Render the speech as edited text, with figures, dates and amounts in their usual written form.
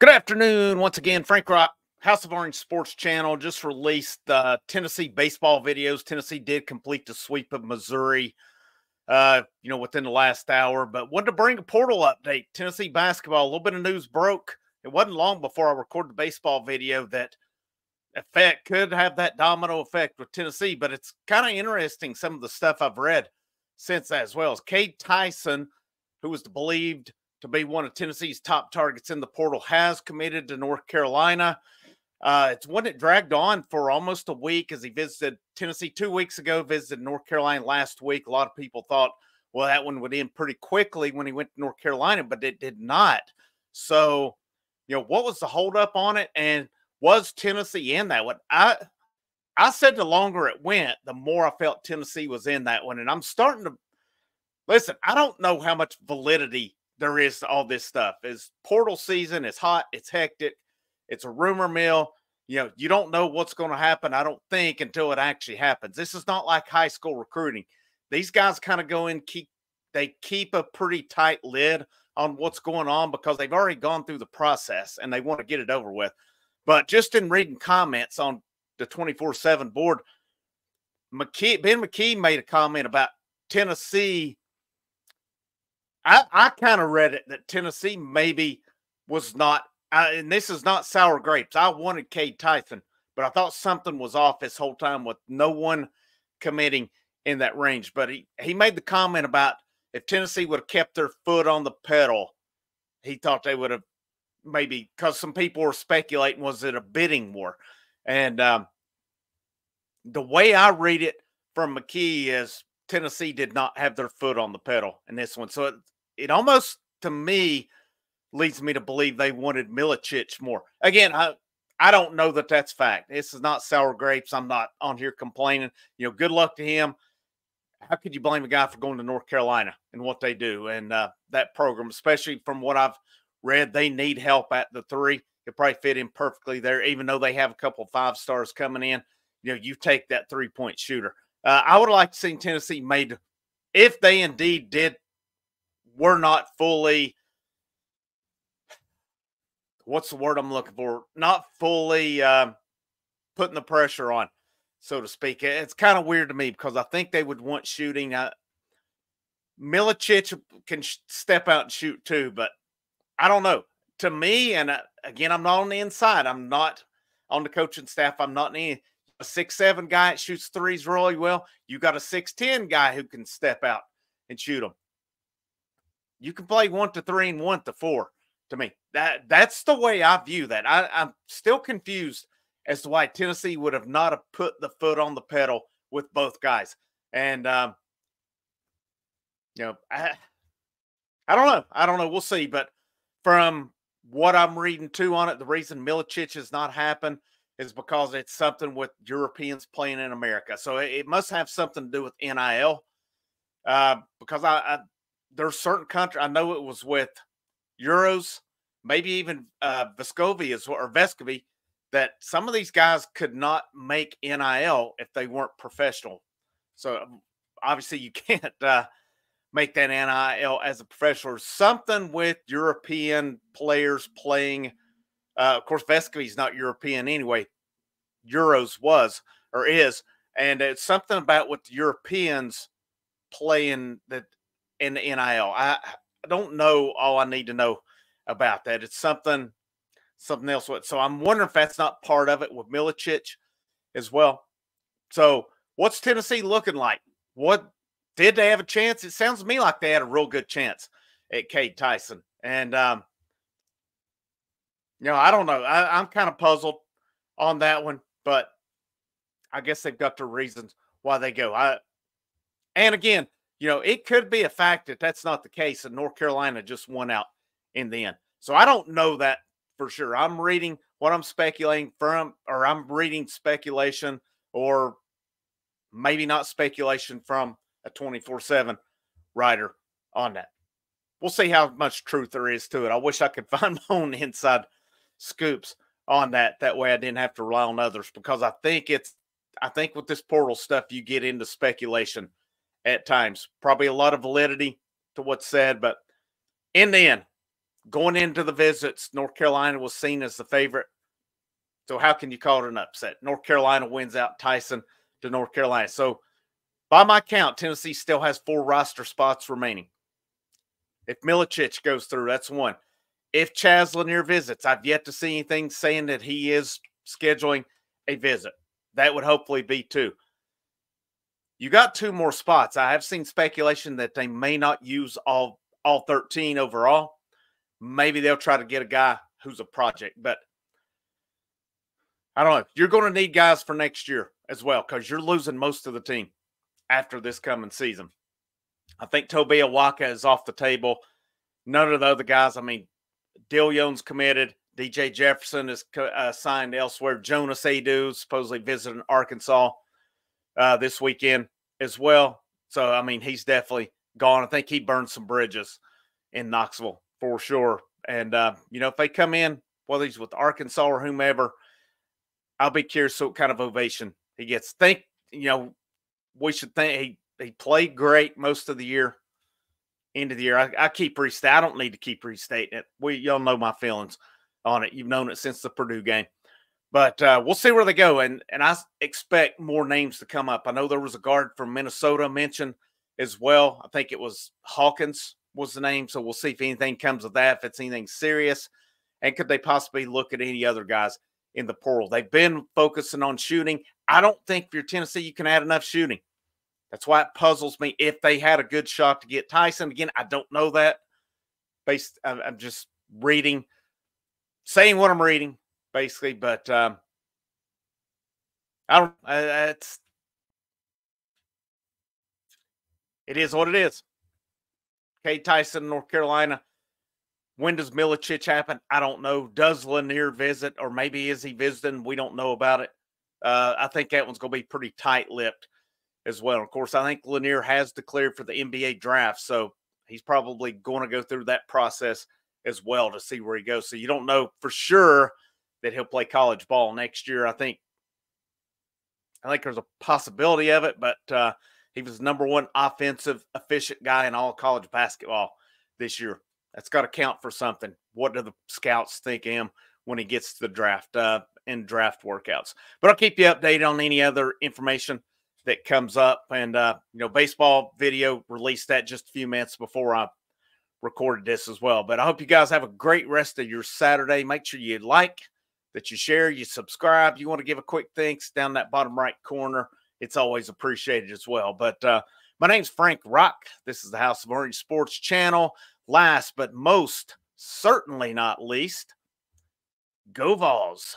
Good afternoon. Once again, Frank Rock, House of Orange Sports Channel just released Tennessee baseball videos. Tennessee did complete the sweep of Missouri, within the last hour, but wanted to bring a portal update. Tennessee basketball, a little bit of news broke. It wasn't long before I recorded the baseball video that effect could have that domino effect with Tennessee, but it's kind of interesting some of the stuff I've read since that, as well as Cade Tyson, who was believed to be one of Tennessee's top targets in the portal, has committed to North Carolina. It's one that dragged on for almost a week as he visited Tennessee 2 weeks ago, visited North Carolina last week. A lot of people thought, well, that one would end pretty quickly when he went to North Carolina, but it did not. So, what was the holdup on it? And was Tennessee in that one? I said the longer it went, the more I felt Tennessee was in that one. And I'm starting to listen. I don't know how much validity there is to all this stuff. It's portal season. It's hot. It's hectic. It's a rumor mill. You don't know what's going to happen, I don't think, until it actually happens. This is not like high school recruiting. These guys kind of go in, keep a pretty tight lid on what's going on because they've already gone through the process and they want to get it over with. But just in reading comments on the 24/7 board, Ben McKee made a comment about Tennessee. I kind of read it that Tennessee maybe was not, and this is not sour grapes. I wanted Cade Tyson, but I thought something was off this whole time with no one committing in that range. But he made the comment about if Tennessee would have kept their foot on the pedal, he thought they would have maybe, because some people were speculating, was it a bidding war? And the way I read it from McKee is Tennessee did not have their foot on the pedal in this one. So it almost, to me, leads me to believe they wanted Milicic more. Again, I don't know that that's fact. This is not sour grapes. I'm not on here complaining. Good luck to him. How could you blame a guy for going to North Carolina and what they do and that program, especially from what I've read, they need help at the three. It probably fit in perfectly there, even though they have a couple of 5-stars coming in. You take that 3-point shooter. I would like to see Tennessee made, if they indeed were not fully, what's the word I'm looking for? Not fully putting the pressure on, so to speak. It's kind of weird to me because I think they would want shooting. Milicic can step out and shoot too, but I don't know. To me, and again, I'm not on the inside. I'm not on the coaching staff. I'm not a 6'7" guy that shoots threes really well. You got a 6'10" guy who can step out and shoot them. You can play 1 to 3 and 1 to 4. To me, that's the way I view that. I'm still confused as to why Tennessee would have not have put the foot on the pedal with both guys. And I don't know. I don't know. We'll see. But from what I'm reading too on it, the reason Milicic has not happened is because it's something with Europeans playing in America. So it must have something to do with NIL. Because there's certain countries, I know it was with Euros, maybe even Vescovy, that some of these guys could not make NIL if they weren't professional. So obviously you can't make that NIL as a professional. Or something with European players playing. Of course, Vescovy's not European anyway. Euros was or is. And it's something about what the Europeans playing that in the NIL. I don't know all I need to know about that. It's something else. So I'm wondering if that's not part of it with Milicic as well. So what's Tennessee looking like? What did they have a chance? It sounds to me like they had a real good chance at Cade Tyson. And I don't know. I'm kind of puzzled on that one, but I guess they've got their reasons why they go. And again, it could be a fact that that's not the case, and North Carolina just won out in the end. So I don't know that for sure. I'm reading what I'm speculating from, or I'm reading speculation, or maybe not speculation from a 24/7 writer on that. We'll see how much truth there is to it. I wish I could find my own inside scoops on that. That way I didn't have to rely on others, because I think with this portal stuff, you get into speculation at times. Probably a lot of validity to what's said, but in the end, going into the visits, North Carolina was seen as the favorite. So how can you call it an upset? North Carolina wins out Tyson to North Carolina. So by my count, Tennessee still has 4 roster spots remaining. If Milicic goes through, that's 1. If Chaz Lanier visits, I've yet to see anything saying that he is scheduling a visit. That would hopefully be 2. You got 2 more spots. I have seen speculation that they may not use all 13 overall. Maybe they'll try to get a guy who's a project, but I don't know. You're going to need guys for next year as well because you're losing most of the team after this coming season. I think Tobia Waka is off the table. None of the other guys. I mean, Dillion's committed. DJ Jefferson is signed elsewhere. Jonas Adu supposedly visiting Arkansas this weekend as well. So, I mean, he's definitely gone. I think he burned some bridges in Knoxville for sure. And, if they come in, whether he's with Arkansas or whomever, I'll be curious what kind of ovation he gets. We should think he played great most of the year. End of the year. I keep restating. I don't need to keep restating it. Y'all know my feelings on it. You've known it since the Purdue game. But we'll see where they go. And I expect more names to come up. I know there was a guard from Minnesota mentioned as well. I think it was Hawkins was the name. So we'll see if anything comes of that, if it's anything serious. And could they possibly look at any other guys in the portal? They've been focusing on shooting. I don't think if you're Tennessee, you can add enough shooting. That's why it puzzles me if they had a good shot to get Tyson. Again, I don't know that. I'm just saying what I'm reading, basically. But I don't. It is what it is. Cade Tyson, North Carolina. When does Milicic happen? I don't know. Does Lanier visit, or maybe is he visiting? We don't know about it. I think that one's going to be pretty tight-lipped as well. Of course, I think Lanier has declared for the NBA draft, so he's probably going to go through that process as well to see where he goes. So you don't know for sure that he'll play college ball next year. I think there's a possibility of it, but he was number 1 offensive efficient guy in all college basketball this year. That's got to count for something. What do the scouts think of him when he gets to the draft and draft workouts? But I'll keep you updated on any other information that comes up. And, baseball video released that just a few minutes before I recorded this as well. But I hope you guys have a great rest of your Saturday. Make sure you like, that you share, you subscribe. You want to give a quick thanks down that bottom right corner. It's always appreciated as well. But my name's Frank Rock. This is the House of Orange Sports Channel. Last but most certainly not least, go Vols.